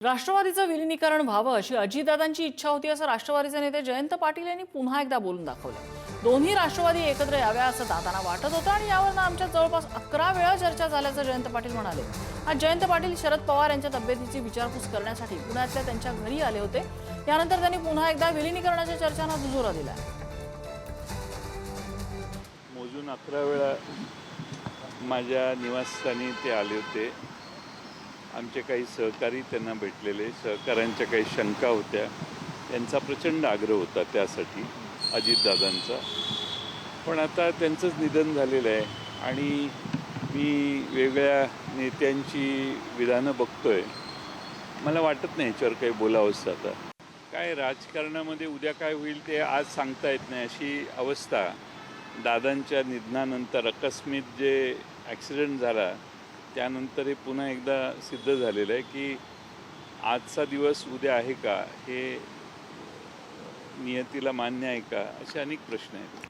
राष्ट्रवादीचं विलीनीकरण व्हावं अशी अजितदादांची इच्छा होती असं राष्ट्रवादीचे नेते जयंत पाटील यांनी पुन्हा एकदा बोलून दाखवलं। दोन्ही राष्ट्रवादी एकत्र याव्या असं दादांना वाटत होतं आणि यावर आमच्या जवळपास 11 वेळा चर्चा झाल्याचं जयंत पाटील म्हणाले। आज जयंत पाटील शरद पवार यांच्या तब्येतीची विचारपूस करण्यासाठी पुण्यातल्या त्यांच्या घरी आले होते। यानंतर त्यांनी पुन्हा एकदा विलीनीकरणाच्या चर्चांना दुजोरा दिला। मोजून 11 वेळा माझ्या निवासस्थानी ते आले होते। आमचे काही सहकारी त्यांना भेटलेले, सहकाऱ्यांच्या काही शंका होत्या, त्यांचा प्रचंड आग्रह होता त्यासाठी अजितदादांचा। पण आता त्यांचंच निधन झालेलं आहे आणि मी वेगळ्या नेत्यांची विधानं बघतोय, मला वाटत नाही याच्यावर काही बोलावंसं। आता काय राजकारणामध्ये उद्या काय होईल ते आज सांगता येत नाही अशी अवस्था। दादांच्या निधनानंतर आकस्मिक जे ॲक्सिडेंट झाला त्यानंतर हे पुन्हा एकदा सिद्ध झालेलं आहे की आजचा दिवस उद्या आहे का, हे नियतीला मान्य आहे का, असे अनेक प्रश्न आहेत।